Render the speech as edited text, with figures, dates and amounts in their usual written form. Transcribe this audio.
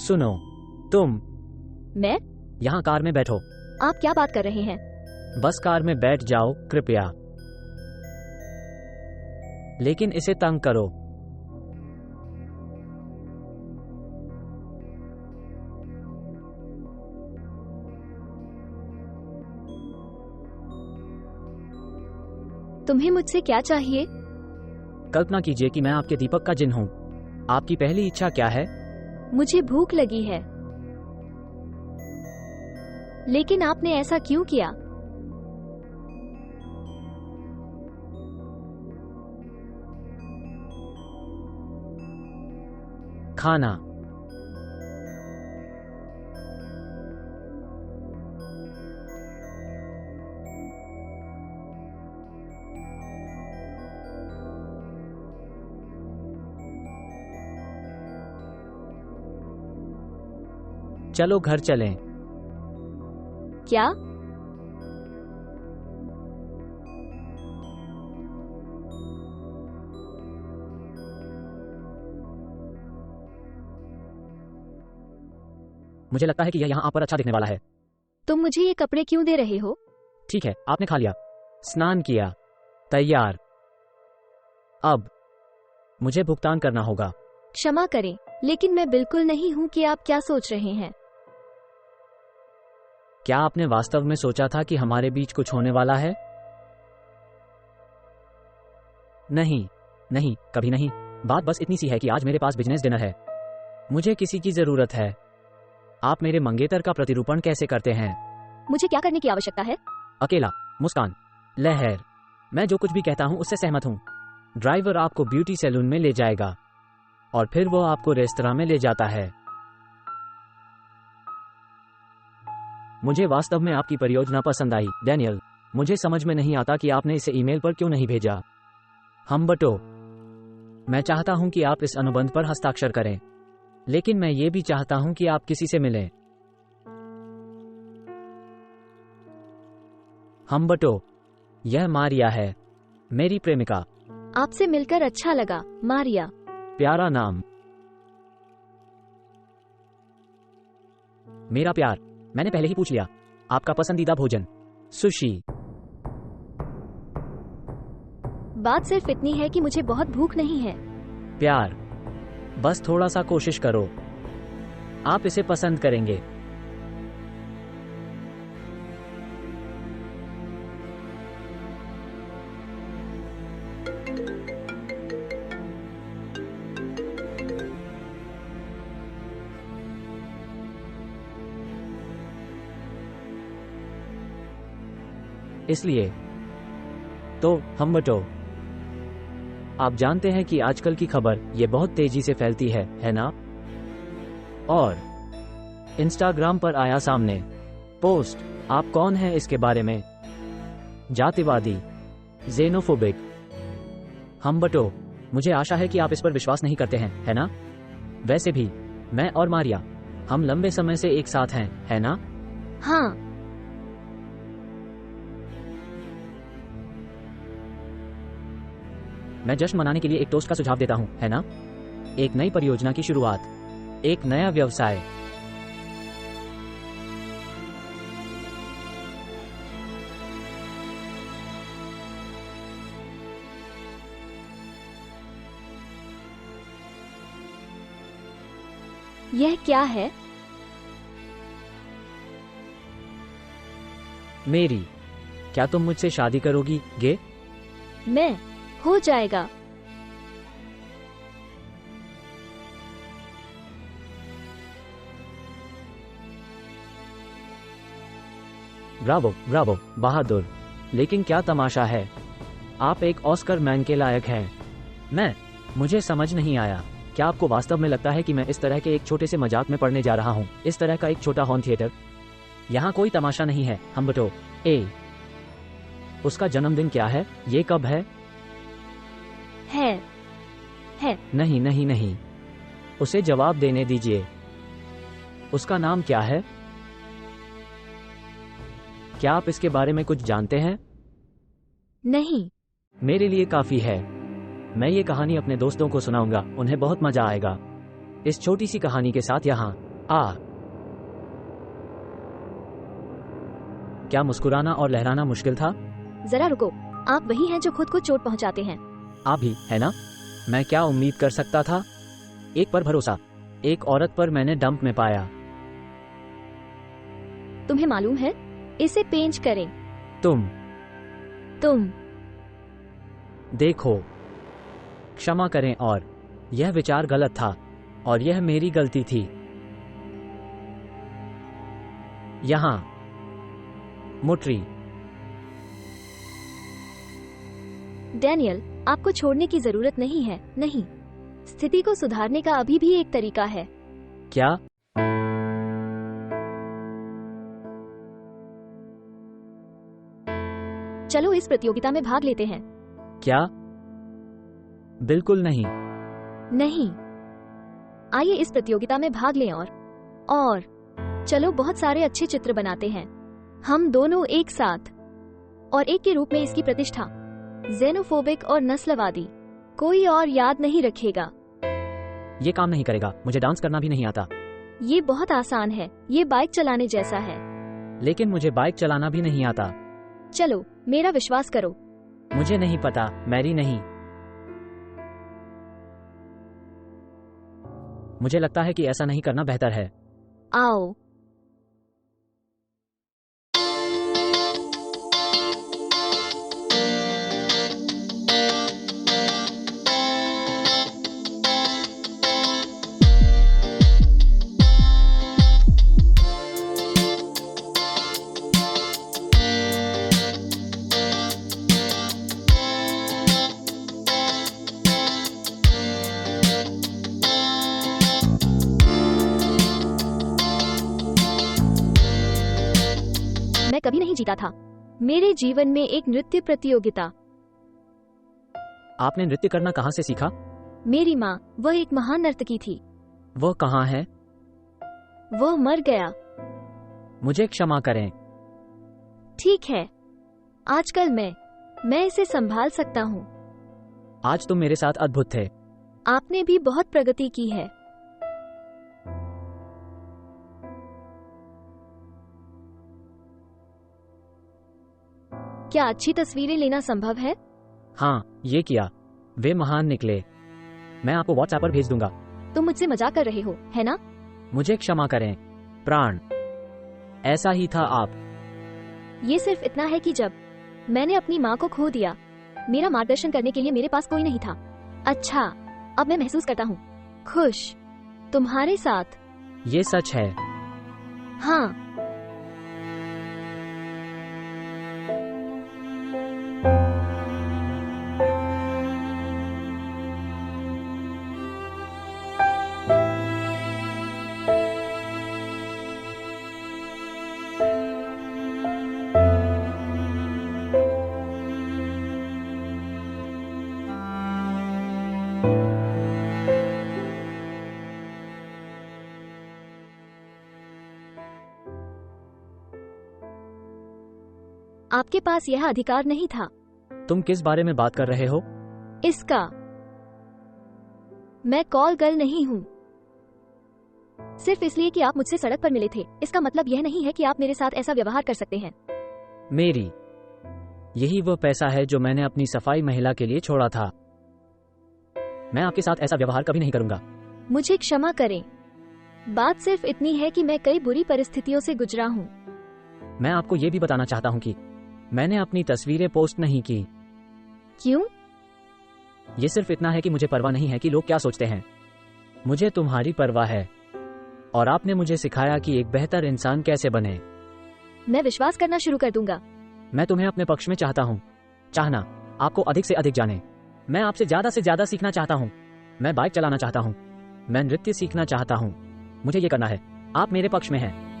सुनो, तुम मैं? यहाँ कार में बैठो। आप क्या बात कर रहे हैं? बस कार में बैठ जाओ कृपया। लेकिन इसे तंग करो। तुम्हें मुझसे क्या चाहिए? कल्पना कीजिए कि मैं आपके दीपक का जिन हूँ। आपकी पहली इच्छा क्या है? मुझे भूख लगी है। लेकिन आपने ऐसा क्यों किया? खाना। चलो घर चलें। क्या? मुझे लगता है कि यह यहाँ आप पर अच्छा दिखने वाला है। तुम मुझे ये कपड़े क्यों दे रहे हो? ठीक है, आपने खा लिया, स्नान किया, तैयार। अब मुझे भुगतान करना होगा। क्षमा करें, लेकिन मैं बिल्कुल नहीं हूँ कि आप क्या सोच रहे हैं। क्या आपने वास्तव में सोचा था कि हमारे बीच कुछ होने वाला है? नहीं, नहीं, कभी नहीं। बात बस इतनी सी है कि आज मेरे पास बिजनेस डिनर है। मुझे किसी की जरूरत है। आप मेरे मंगेतर का प्रतिरूपण कैसे करते हैं? मुझे क्या करने की आवश्यकता है? अकेला, मुस्कान, लहर। मैं जो कुछ भी कहता हूं उससे सहमत हूं। ड्राइवर आपको ब्यूटी सैलून में ले जाएगा और फिर वो आपको रेस्तरां में ले जाता है। मुझे वास्तव में आपकी परियोजना पसंद आई, डैनियल। मुझे समझ में नहीं आता कि आपने इसे ईमेल पर क्यों नहीं भेजा। हम बटो। मैं चाहता हूं कि आप इस अनुबंध पर हस्ताक्षर करें, लेकिन मैं ये भी चाहता हूं कि आप किसी से मिलें। हम बटो। यह मारिया है, मेरी प्रेमिका। आपसे मिलकर अच्छा लगा, मारिया। प्यारा नाम। मेरा प्यार, मैंने पहले ही पूछ लिया। आपका पसंदीदा भोजन? सुशी। बात सिर्फ इतनी है कि मुझे बहुत भूख नहीं है। प्यार, बस थोड़ा सा कोशिश करो, आप इसे पसंद करेंगे। इसलिए तो हम बटो। आप जानते हैं कि आजकल की खबर ये बहुत तेजी से फैलती है ना? और इंस्टाग्राम पर आया सामने पोस्ट। आप कौन हैं इसके बारे में? जातिवादी, जेनोफोबिक। हम बटो। मुझे आशा है कि आप इस पर विश्वास नहीं करते हैं, है ना? वैसे भी मैं और मारिया, हम लंबे समय से एक साथ हैं, है ना? हाँ। मैं जश्न मनाने के लिए एक टोस्ट का सुझाव देता हूं, है ना? एक नई परियोजना की शुरुआत, एक नया व्यवसाय। यह क्या है? मेरी, क्या तुम मुझसे शादी करोगी, गे? मैं। हो जाएगा। ब्रावो, ब्रावो, बहादुर। लेकिन क्या तमाशा है, आप एक ऑस्कर मैन के लायक हैं। मुझे समझ नहीं आया। क्या आपको वास्तव में लगता है कि मैं इस तरह के एक छोटे से मजाक में पड़ने जा रहा हूं? इस तरह का एक छोटा हॉर्न थिएटर? यहाँ कोई तमाशा नहीं है, हम बटो। उसका जन्मदिन क्या है? ये कब है? है। नहीं नहीं नहीं, उसे जवाब देने दीजिए। उसका नाम क्या है? क्या आप इसके बारे में कुछ जानते हैं? नहीं। मेरे लिए काफी है। मैं ये कहानी अपने दोस्तों को सुनाऊंगा, उन्हें बहुत मजा आएगा। इस छोटी सी कहानी के साथ यहाँ क्या मुस्कुराना और लहराना मुश्किल था? जरा रुको, आप वही हैं जो खुद को चोट पहुंचाते हैं। आप भी, है ना? मैं क्या उम्मीद कर सकता था? एक पर भरोसा, एक औरत पर मैंने डंप में पाया। तुम्हें मालूम है, इसे पेंच करें। तुम देखो, क्षमा करें, और यह विचार गलत था और यह मेरी गलती थी। यहां मुट्री। डैनियल, आपको छोड़ने की जरूरत नहीं है। नहीं, स्थिति को सुधारने का अभी भी एक तरीका है। क्या? चलो इस प्रतियोगिता में भाग लेते हैं। क्या? बिल्कुल नहीं। नहीं, आइए इस प्रतियोगिता में भाग लें और चलो बहुत सारे अच्छे चित्र बनाते हैं, हम दोनों एक साथ, और एक के रूप में इसकी प्रतिष्ठा। जेनोफोबिक और नस्लवादी, कोई और याद नहीं रखेगा। ये काम नहीं करेगा, मुझे डांस करना भी नहीं आता। ये बहुत आसान है, ये बाइक चलाने जैसा है। लेकिन मुझे बाइक चलाना भी नहीं आता। चलो, मेरा विश्वास करो। मुझे नहीं पता, मैरी नहीं। मुझे लगता है कि ऐसा नहीं करना बेहतर है। आओ। मैं कभी नहीं जीता था मेरे जीवन में एक नृत्य प्रतियोगिता। आपने नृत्य करना कहाँ से सीखा? मेरी माँ, वह एक महान नर्तकी थी। वह कहाँ है? वह मर गया। मुझे क्षमा करें। ठीक है, आजकल मैं इसे संभाल सकता हूँ। आज तुम मेरे साथ अद्भुत थे। आपने भी बहुत प्रगति की है। क्या अच्छी तस्वीरें लेना संभव है? हाँ, ये किया। वे महान निकले। मैं आपको व्हाट्सएप पर भेज दूंगा। तुम मुझसे मजाक कर रहे हो, है ना? मुझे क्षमा करें, प्राण। ऐसा ही था आप। ये सिर्फ इतना है कि जब मैंने अपनी माँ को खो दिया, मेरा मार्गदर्शन करने के लिए मेरे पास कोई नहीं था। अच्छा, अब मैं महसूस करता हूँ खुश तुम्हारे साथ। ये सच है। हाँ। आपके पास यह अधिकार नहीं था। तुम किस बारे में बात कर रहे हो? इसका। मैं कॉल गर्ल नहीं हूँ। सिर्फ इसलिए कि आप मुझसे सड़क पर मिले थे, इसका मतलब यह नहीं है कि आप मेरे साथ ऐसा व्यवहार कर सकते हैं। मेरी, यही वो पैसा है जो मैंने अपनी सफाई महिला के लिए छोड़ा था। मैं आपके साथ ऐसा व्यवहार कभी नहीं करूंगा। मुझे क्षमा करें। बात सिर्फ इतनी है कि मैं कई बुरी परिस्थितियों से गुजरा हूँ। मैं आपको ये भी बताना चाहता हूँ कि मैंने अपनी तस्वीरें पोस्ट नहीं की। क्यों? ये सिर्फ इतना है कि मुझे परवाह नहीं है कि लोग क्या सोचते हैं। मुझे तुम्हारी परवाह है, और आपने मुझे सिखाया कि एक बेहतर इंसान कैसे बने। मैं विश्वास करना शुरू कर दूंगा। मैं तुम्हें अपने पक्ष में चाहता हूँ। चाहना, आपको अधिक से अधिक जाने। मैं आपसे ज्यादा सीखना चाहता हूँ। मैं बाइक चलाना चाहता हूँ। मैं नृत्य सीखना चाहता हूँ। मुझे ये करना है। आप मेरे पक्ष में हैं।